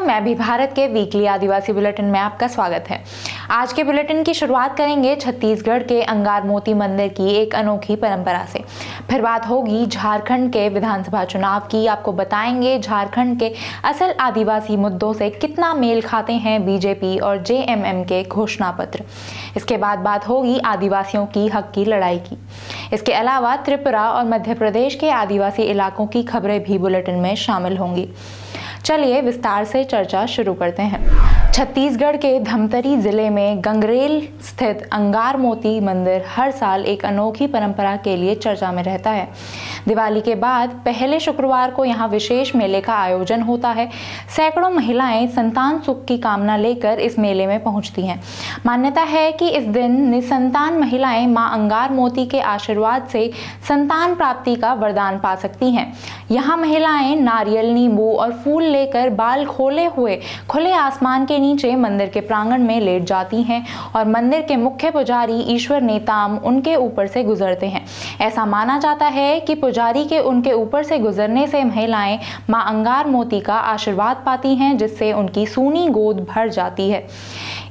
मैं भी भारत के वीकली आदिवासी बुलेटिन में आपका स्वागत है। आज के बुलेटिन की शुरुआत करेंगे छत्तीसगढ़ के अंगार मोती मंदिर की एक अनोखी परंपरा से। फिर बात होगी झारखंड के विधानसभा चुनाव की। आपको बताएंगे झारखंड के असल आदिवासी मुद्दों से कितना मेल खाते हैं बीजेपी और जेएमएम के घोषणा पत्र। इसके बाद बात होगी आदिवासियों की हक की लड़ाई की। इसके अलावा त्रिपुरा और मध्य प्रदेश के आदिवासी इलाकों की खबरें भी बुलेटिन में शामिल होंगी। चलिए विस्तार से चर्चा शुरू करते हैं। छत्तीसगढ़ के धमतरी जिले में गंगरेल स्थित अंगार मोती मंदिर हर साल एक अनोखी परंपरा के लिए चर्चा में रहता है। दिवाली के बाद पहले शुक्रवार को यहाँ विशेष मेले का आयोजन होता है। सैकड़ों महिलाएं संतान सुख की कामना लेकर इस मेले में पहुंचती हैं। मान्यता है कि इस दिन निसंतान महिलाएं मां अंगार मोती के आशीर्वाद से संतान प्राप्ति का वरदान पा सकती हैं। यहाँ महिलाएं नारियल, नींबू और फूल लेकर बाल खोले हुए खुले आसमान के नीचे मंदिर के प्रांगण में लेट जाती हैं और मंदिर के मुख्य पुजारी ईश्वर नेताम उनके ऊपर से गुजरते हैं। ऐसा माना जाता है कि पुजारी के उनके ऊपर से गुजरने से महिलाएं मां अंगार मोती का आशीर्वाद पाती हैं, जिससे उनकी सूनी गोद भर जाती है।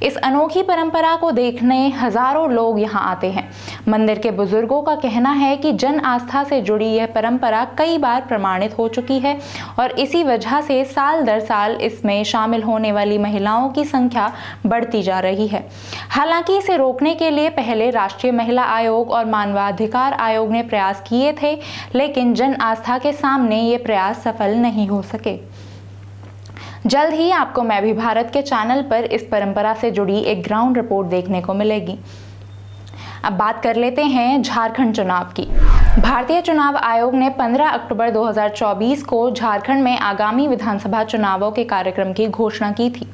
इस अनोखी परंपरा को देखने हजारों लोग यहाँ आते हैं। मंदिर के बुजुर्गों का कहना है कि जन आस्था से जुड़ी यह परंपरा कई बार प्रमाणित हो चुकी है और इसी वजह से साल दर साल इसमें शामिल होने वाली महिलाओं की संख्या बढ़ती जा रही है। हालांकि इसे रोकने के लिए पहले राष्ट्रीय महिला आयोग और मानवाधिकार आयोग ने प्रयास किए थे, लेकिन जन आस्था के सामने ये प्रयास सफल नहीं हो सके। जल्द ही आपको मैं भी भारत के चैनल पर इस परंपरा से जुड़ी एक ग्राउंड रिपोर्ट देखने को मिलेगी। अब बात कर लेते हैं झारखंड चुनाव की। भारतीय चुनाव आयोग ने 15 अक्टूबर 2024 को झारखंड में आगामी विधानसभा चुनावों के कार्यक्रम की घोषणा की थी।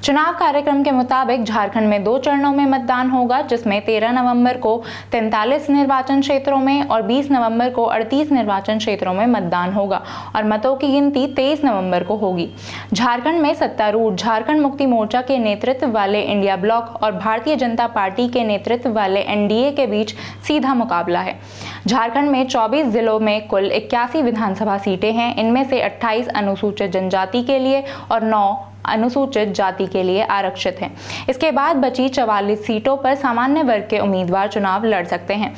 चुनाव कार्यक्रम के मुताबिक झारखंड में 2 चरणों में मतदान होगा, जिसमें 13 नवंबर को 43 निर्वाचन क्षेत्रों में और 20 नवंबर को 38 निर्वाचन क्षेत्रों में मतदान होगा और मतों की गिनती 23 नवंबर को होगी। झारखंड में सत्तारूढ़ झारखंड मुक्ति मोर्चा के नेतृत्व वाले इंडिया ब्लॉक और भारतीय जनता पार्टी के नेतृत्व वाले एनडीए के बीच सीधा मुकाबला है। झारखंड में 24 जिलों में कुल 81 विधानसभा सीटें हैं। इनमें से 28 अनुसूचित जनजाति के लिए और 9 अनुसूचित जाति के लिए आरक्षित हैं। इसके बाद बची 44 सीटों पर सामान्य वर्ग के उम्मीदवार चुनाव लड़ सकते हैं।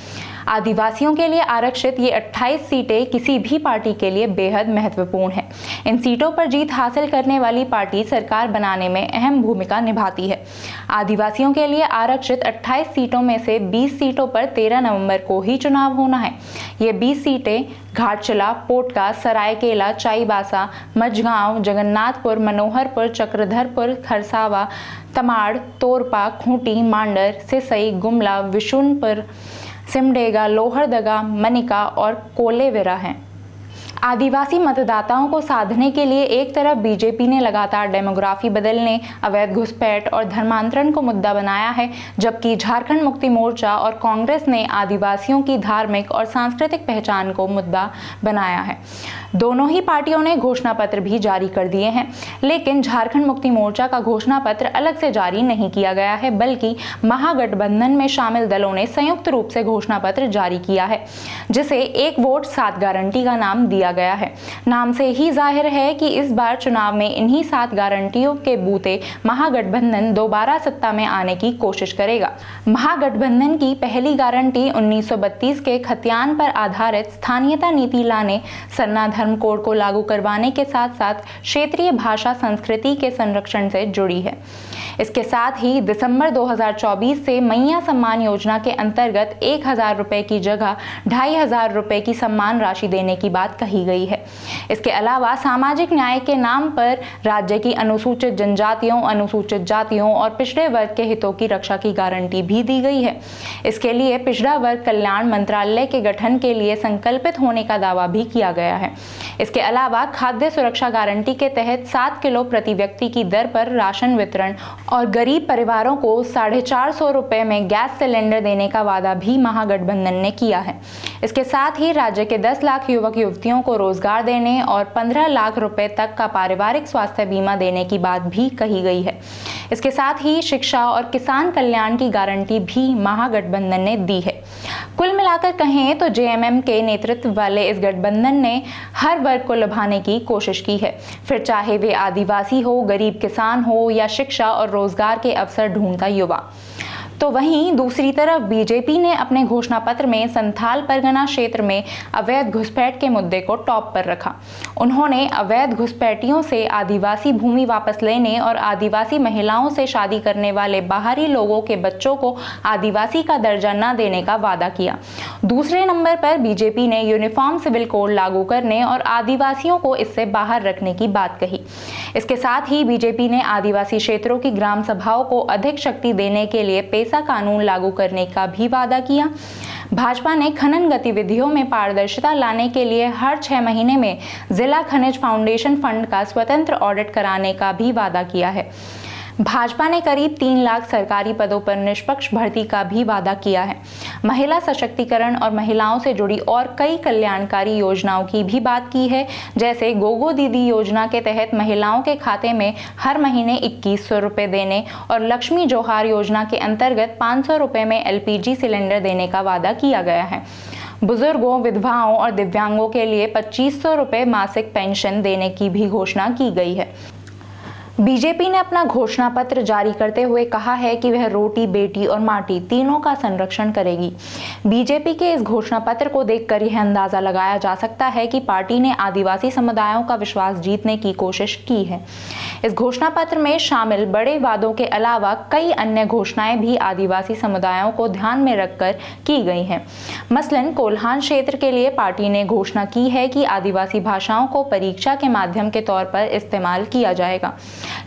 आदिवासियों के लिए आरक्षित ये 28 सीटें किसी भी पार्टी के लिए बेहद महत्वपूर्ण है। इन सीटों पर जीत हासिल करने वाली पार्टी सरकार बनाने में अहम भूमिका निभाती है। आदिवासियों के लिए आरक्षित 28 सीटों में से 20 सीटों पर 13 नवंबर को ही चुनाव होना है। ये 20 सीटें घाटशिला, पोटका, सरायकेला, चाईबासा, मझगांव, जगन्नाथपुर, मनोहरपुर, चक्रधरपुर, खरसावा, तमाड़, तोरपा, खूंटी, मांडर, सिसई, गुमला, विशुनपुर, सिमडेगा, लोहरदगा, मनिका और कोलेविरा हैं। आदिवासी मतदाताओं को साधने के लिए एक तरफ बीजेपी ने लगातार डेमोग्राफी बदलने, अवैध घुसपैठ और धर्मांतरण को मुद्दा बनाया है, जबकि झारखंड मुक्ति मोर्चा और कांग्रेस ने आदिवासियों की धार्मिक और सांस्कृतिक पहचान को मुद्दा बनाया है। दोनों ही पार्टियों ने घोषणा पत्र भी जारी कर दिए हैं, लेकिन झारखंड मुक्ति मोर्चा का घोषणा पत्र अलग से जारी नहीं किया गया है, बल्कि महागठबंधन में शामिल दलों ने संयुक्त रूप से घोषणा पत्र जारी किया है, जिसे एक वोट 7 गारंटी का नाम दिया गया है। नाम से ही जाहिर है कि इस बार चुनाव में इन्हीं 7 गारंटियों के बूते महागठबंधन दोबारा सत्ता में आने की कोशिश करेगा। महागठबंधन की पहली गारंटी 1932 के खतियान पर आधारित स्थानीयता नीति लाने, सरना धर्म कोड को लागू करवाने के साथ साथ क्षेत्रीय भाषा संस्कृति के संरक्षण से जुड़ी है। इसके साथ ही दिसंबर 2024 से मैया सम्मान योजना के अंतर्गत 1000 रुपए की जगह 2500 रुपए की सम्मान राशि देने की बात कही गई है। इसके अलावा सामाजिक न्याय के नाम पर राज्य की अनुसूचित जनजातियों, अनुसूचित जातियों और पिछड़े वर्ग के हितों की रक्षा की गारंटी भी दी गई है। इसके लिए पिछड़ा वर्ग कल्याण मंत्रालय के गठन के लिए संकल्पित होने का दावा भी किया गया है। इसके अलावा खाद्य सुरक्षा गारंटी के तहत 7 किलो प्रति व्यक्ति की दर पर राशन वितरण और गरीब परिवारों को 450 रुपए में गैस सिलेंडर देने का वादा भी महागठबंधन ने किया है। इसके साथ ही राज्य के 10 लाख युवक युवतियों को रोजगार देने और 15 लाख रुपए तक का पारिवारिक स्वास्थ्य बीमा देने की बात भी कही गई है। इसके साथ ही शिक्षा और किसान कल्याण की गारंटी भी महागठबंधन ने दी है। कुल मिलाकर कहें तो जेएमएम के नेतृत्व वाले इस गठबंधन ने हर वर्ग को लुभाने की कोशिश की है, फिर चाहे वे आदिवासी हो, गरीब किसान हो या शिक्षा और रोजगार के अवसर ढूंढता युवा। तो वहीं दूसरी तरफ बीजेपी ने अपने घोषणा पत्र में संथाल परगना क्षेत्र में अवैध घुसपैठ के मुद्दे को टॉप पर रखा। उन्होंने अवैध घुसपैठियों से आदिवासी भूमि वापस लेने और आदिवासी महिलाओं से शादी करने वाले बाहरी लोगों के बच्चों को आदिवासी का दर्जा न देने का वादा किया। दूसरे नंबर पर बीजेपी ने यूनिफॉर्म सिविल कोड लागू करने और आदिवासियों को इससे बाहर रखने की बात कही। इसके साथ ही बीजेपी ने आदिवासी क्षेत्रों की ग्राम सभाओं को अधिक शक्ति देने के लिए पेसा कानून लागू करने का भी वादा किया। भाजपा ने खनन गतिविधियों में पारदर्शिता लाने के लिए हर 6 महीने में जिला खनिज फाउंडेशन फंड का स्वतंत्र ऑडिट कराने का भी वादा किया है। भाजपा ने करीब 3 लाख सरकारी पदों पर निष्पक्ष भर्ती का भी वादा किया है। महिला सशक्तिकरण और महिलाओं से जुड़ी और कई कल्याणकारी योजनाओं की भी बात की है, जैसे गोगो दीदी योजना के तहत महिलाओं के खाते में हर महीने 2100 रुपये देने और लक्ष्मी जोहार योजना के अंतर्गत 500 रुपये में LPG सिलेंडर देने का वादा किया गया है। बुजुर्गों, विधवाओं और दिव्यांगों के लिए 2500 रुपये मासिक पेंशन देने की भी घोषणा की गई है। बीजेपी ने अपना घोषणा पत्र जारी करते हुए कहा है कि वह रोटी, बेटी और माटी तीनों का संरक्षण करेगी। बीजेपी के इस घोषणा पत्र को देखकर यह अंदाजा लगाया जा सकता है कि पार्टी ने आदिवासी समुदायों का विश्वास जीतने की कोशिश की है। इस घोषणा पत्र में शामिल बड़े वादों के अलावा कई अन्य घोषणाएं भी आदिवासी समुदायों को ध्यान में रखकर की गई हैं। मसलन कोल्हान क्षेत्र के लिए पार्टी ने घोषणा की है कि आदिवासी भाषाओं को परीक्षा के माध्यम के तौर पर इस्तेमाल किया जाएगा।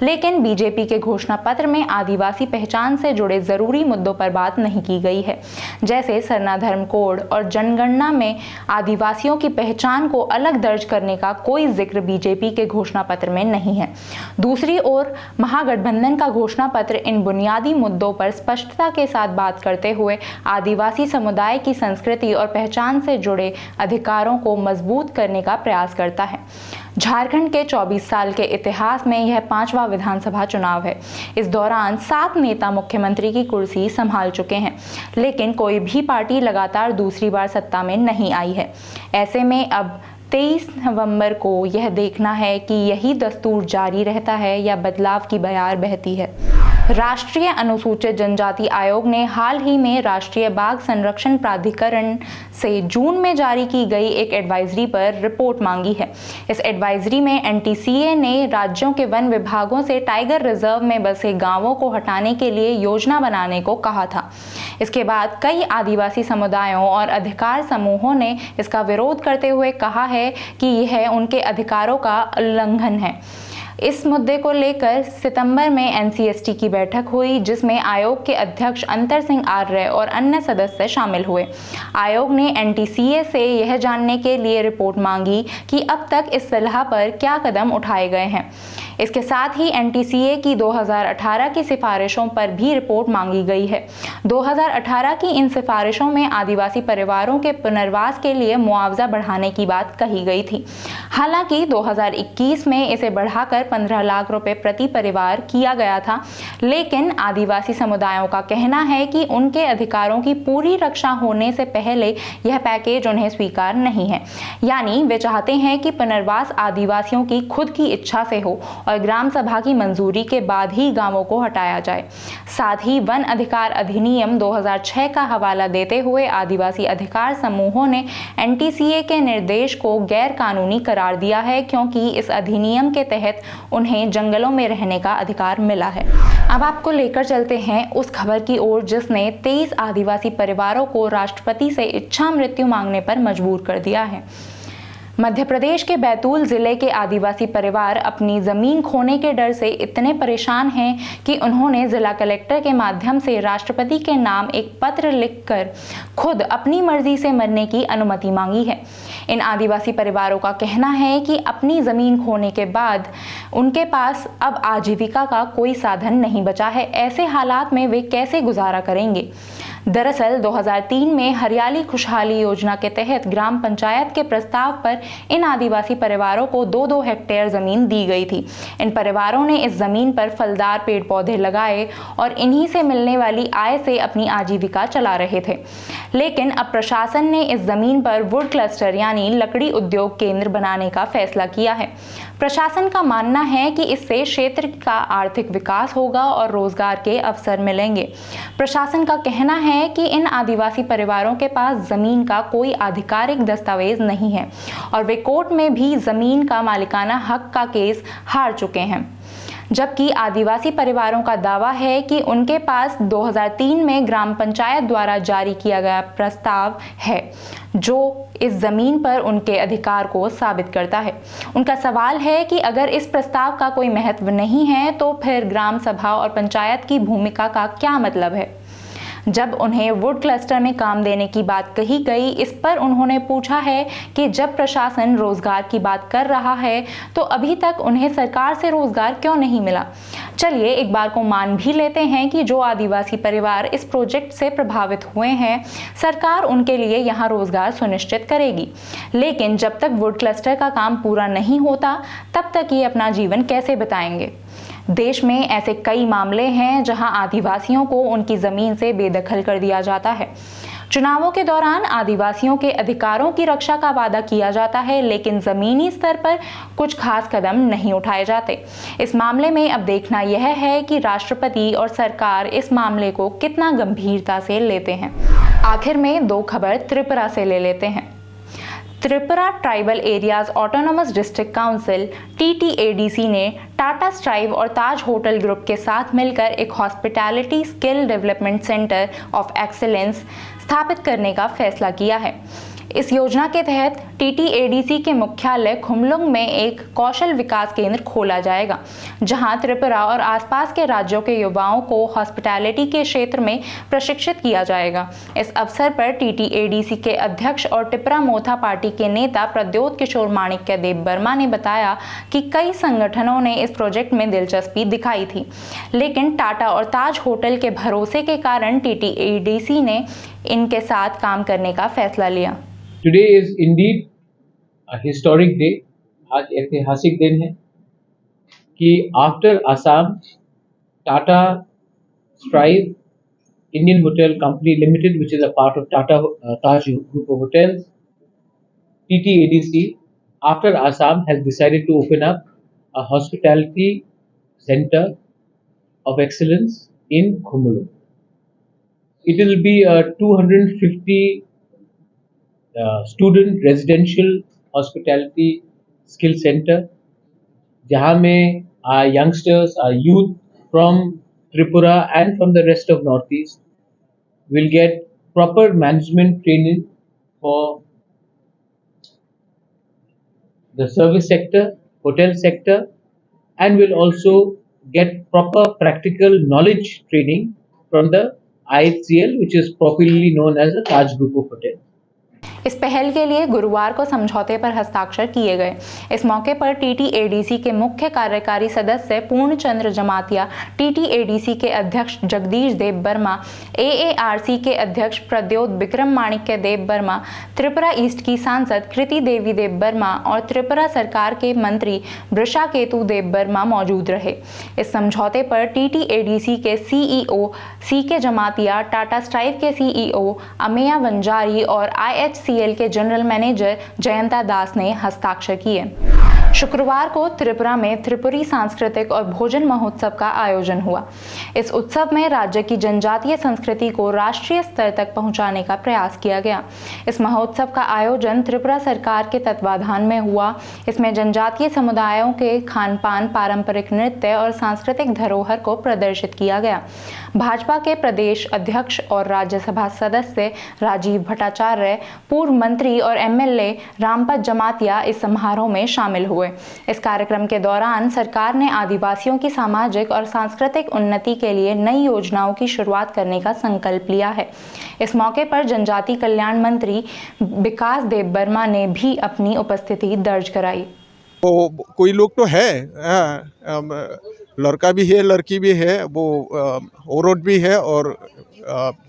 लेकिन बीजेपी के घोषणा पत्र में आदिवासी पहचान से जुड़े जरूरी मुद्दों पर बात नहीं की गई है, जैसे सरना धर्म कोड और जनगणना में आदिवासियों की पहचान को अलग दर्ज करने का कोई जिक्र बीजेपी के घोषणा पत्र में नहीं है। दूसरी ओर महागठबंधन का घोषणा पत्र इन बुनियादी मुद्दों पर स्पष्टता के साथ बात करते हुए आदिवासी समुदाय की संस्कृति और पहचान से जुड़े अधिकारों को मजबूत करने का प्रयास करता है। झारखंड के 24 साल के इतिहास में यह 5वां विधानसभा चुनाव है। इस दौरान 7 नेता मुख्यमंत्री की कुर्सी संभाल चुके हैं, लेकिन कोई भी पार्टी लगातार दूसरी बार सत्ता में नहीं आई है। ऐसे में अब 23 नवंबर को यह देखना है कि यही दस्तूर जारी रहता है या बदलाव की बयार बहती है। राष्ट्रीय अनुसूचित जनजाति आयोग ने हाल ही में राष्ट्रीय बाघ संरक्षण प्राधिकरण से जून में जारी की गई एक एडवाइजरी पर रिपोर्ट मांगी है। इस एडवाइजरी में NTCA ने राज्यों के वन विभागों से टाइगर रिजर्व में बसे गांवों को हटाने के लिए योजना बनाने को कहा था। इसके बाद कई आदिवासी समुदायों और अधिकार समूहों ने इसका विरोध करते हुए कहा है कि यह उनके अधिकारों का उल्लंघन है। इस मुद्दे को लेकर सितंबर में NCST की बैठक हुई, जिसमें आयोग के अध्यक्ष अंतर सिंह आर्य और अन्य सदस्य शामिल हुए। आयोग ने NTCA से यह जानने के लिए रिपोर्ट मांगी कि अब तक इस सलाह पर क्या कदम उठाए गए हैं। इसके साथ ही NTCA की 2018 की सिफारिशों पर भी रिपोर्ट मांगी गई है। 2018 की इन सिफारिशों में आदिवासी परिवारों के पुनर्वास के लिए मुआवजा बढ़ाने की बात कही गई थी। हालांकि 2021 में इसे बढ़ाकर 15 लाख रुपए प्रति परिवार किया गया था, लेकिन आदिवासी समुदायों का कहना है कि उनके अधिकारों की पूरी रक्षा होने से पहले यह पैकेज उन्हें स्वीकार नहीं है। यानी वे चाहते हैं कि पुनर्वास आदिवासियों की खुद की इच्छा से हो और ग्राम सभा की मंजूरी के बाद ही गांवों को हटाया जाए। साथ ही वन अधिकार अधिनियम 2006 का हवाला देते हुए आदिवासी अधिकार समूहों ने NTCA के निर्देश को गैर कानूनी करार दिया है, क्योंकि इस अधिनियम के तहत उन्हें जंगलों में रहने का अधिकार मिला है। अब आपको लेकर चलते हैं उस खबर की ओर जिसने 23 आदिवासी परिवारों को राष्ट्रपति से इच्छा मृत्यु मांगने पर मजबूर कर दिया है। मध्य प्रदेश के बैतूल जिले के आदिवासी परिवार अपनी जमीन खोने के डर से इतने परेशान हैं कि उन्होंने जिला कलेक्टर के माध्यम से राष्ट्रपति के नाम एक पत्र लिखकर खुद अपनी मर्जी से मरने की अनुमति मांगी है। इन आदिवासी परिवारों का कहना है कि अपनी जमीन खोने के बाद उनके पास अब आजीविका का कोई साधन नहीं बचा है। ऐसे हालात में वे कैसे गुजारा करेंगे। दरअसल 2003 में हरियाली खुशहाली योजना के तहत ग्राम पंचायत के प्रस्ताव पर इन आदिवासी परिवारों को 2-2 हेक्टेयर जमीन दी गई थी। इन परिवारों ने इस जमीन पर फलदार पेड़ पौधे लगाए और इन्हीं से मिलने वाली आय से अपनी आजीविका चला रहे थे। लेकिन अब प्रशासन ने इस जमीन पर वुड क्लस्टर यानी लकड़ी उद्योग केंद्र बनाने का फैसला किया है। प्रशासन का मानना है कि इससे क्षेत्र का आर्थिक विकास होगा और रोजगार के अवसर मिलेंगे। प्रशासन का कहना है कि इन आदिवासी परिवारों के पास जमीन का कोई आधिकारिक दस्तावेज नहीं है और वे कोर्ट में भी जमीन का मालिकाना हक का केस हार चुके हैं। जबकि आदिवासी परिवारों का दावा है कि उनके पास 2003 में ग्राम पंचायत द्वारा जारी किया गया प्रस्ताव है जो इस जमीन पर उनके अधिकार को साबित करता है। उनका सवाल है कि अगर इस प्रस्ताव का कोई महत्व नहीं है तो फिर ग्राम सभा और पंचायत की भूमिका का क्या मतलब है। जब उन्हें वुड क्लस्टर में काम देने की बात कही गई, इस पर उन्होंने पूछा है कि जब प्रशासन रोजगार की बात कर रहा है तो अभी तक उन्हें सरकार से रोजगार क्यों नहीं मिला। चलिए एक बार को मान भी लेते हैं कि जो आदिवासी परिवार इस प्रोजेक्ट से प्रभावित हुए हैं, सरकार उनके लिए यहाँ रोजगार सुनिश्चित करेगी, लेकिन जब तक वुड क्लस्टर का काम पूरा नहीं होता तब तक ये अपना जीवन कैसे बिताएंगे। देश में ऐसे कई मामले हैं जहां आदिवासियों को उनकी जमीन से बेदखल कर दिया जाता है। चुनावों के दौरान आदिवासियों के अधिकारों की रक्षा का वादा किया जाता है, लेकिन जमीनी स्तर पर कुछ खास कदम नहीं उठाए जाते। इस मामले में अब देखना यह है कि राष्ट्रपति और सरकार इस मामले को कितना गंभीरता से लेते हैं। आखिर में 2 खबर त्रिपुरा से ले लेते हैं। Tripura tribal areas autonomous district council TTADC ने टाटा स्ट्राइव और ताज होटल ग्रुप के साथ मिलकर एक hospitality skill development centre of excellence स्थापित करने का फैसला किया है। इस योजना के तहत TTADC के मुख्यालय खुमलुंग में एक कौशल विकास केंद्र खोला जाएगा, जहां त्रिपुरा और आसपास के राज्यों के युवाओं को हॉस्पिटैलिटी के क्षेत्र में प्रशिक्षित किया जाएगा। इस अवसर पर TTADC के अध्यक्ष और टिपरा मोथा पार्टी के नेता प्रद्योत किशोर माणिक्य देव वर्मा ने बताया कि कई संगठनों ने इस प्रोजेक्ट में दिलचस्पी दिखाई थी, लेकिन टाटा और ताज होटल के भरोसे के कारण TTADC ने इनके साथ काम करने का फैसला लिया। Today is indeed a historic day. आज ऐतिहासिक दिन है कि after Assam Tata strive Indian Hotel Company Limited, which is a part of Tata Taj Group of Hotels, TTADC, after Assam has decided to open up a hospitality center of excellence in Khumulung. It will be a 250 student residential hospitality skill center, जहाँ में our youngsters, our youth from Tripura and from the rest of Northeast will get proper management training for the service sector, hotel sector, and will also get proper practical knowledge training from the IHCL, which is popularly known as the Taj Group of Hotels. इस पहल के लिए गुरुवार को समझौते पर हस्ताक्षर किए गए। इस मौके पर TTADC के मुख्य कार्यकारी सदस्य पूर्णचंद्र जमातिया, TTADC के अध्यक्ष जगदीश देव वर्मा, AARC के अध्यक्ष प्रद्योत विक्रम माणिक्य देव वर्मा, त्रिपुरा ईस्ट की सांसद कृति देवी देव वर्मा और त्रिपुरा सरकार के मंत्री वृषा केतु देव वर्मा मौजूद रहे। इस समझौते पर TTADC के CEO CK Jamatia, Tata strive के CEO अमेया वंजारी और IHCL के जनरल मैनेजर जयंता दास ने हस्ताक्षर किए। शुक्रवार को त्रिपुरा में त्रिपुरी सांस्कृतिक और भोजन महोत्सव का आयोजन हुआ। इस उत्सव में राज्य की जनजातीय संस्कृति को राष्ट्रीय स्तर तक पहुंचाने का प्रयास किया गया। इस महोत्सव का आयोजन त्रिपुरा सरकार के तत्वाधान में हुआ। इसमें जनजातीय समुदायों के खान पान, पारंपरिक नृत्य और सांस्कृतिक धरोहर को प्रदर्शित किया गया। भाजपा के प्रदेश अध्यक्ष और राज्यसभा सदस्य राजीव भट्टाचार्य, पूर्व मंत्री और MLA रामपत जमातिया इस समारोह में शामिल हुए। इस कार्यक्रम के दौरान सरकार ने आदिवासियों की सामाजिक और सांस्कृतिक उन्नति के लिए नई योजनाओं की शुरुआत करने का संकल्प लिया है। इस मौके पर जनजातीय कल्याण मंत्री विकास देव वर्मा ने भी अपनी उपस्थिति दर्ज कराई। वो कोई लोग तो है, लड़का भी है, लड़की भी है, वो औरत भी है और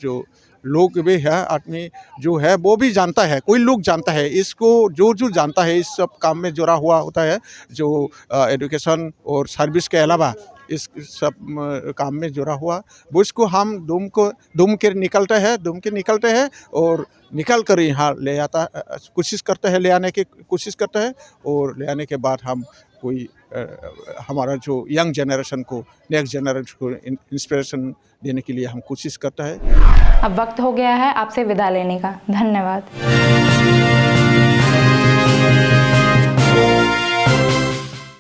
जो लोग भी है, आदमी जो है वो भी जानता है, कोई लोग जानता है इसको, जो जानता है इस सब काम में जुड़ा हुआ होता है, जो एजुकेशन और सर्विस के अलावा इस सब काम में जुड़ा हुआ, वो इसको हम दुम के निकलते हैं और निकल कर यहाँ ले आता, कोशिश करते हैं, ले आने की कोशिश करते हैं, और ले आने के बाद हम कोई हमारा जो यंग जनरेशन को, नेक्स्ट जनरेशन को इंस्पिरेशन देने के लिए हम कोशिश करते हैं। अब वक्त हो गया है आपसे विदा लेने का। धन्यवाद।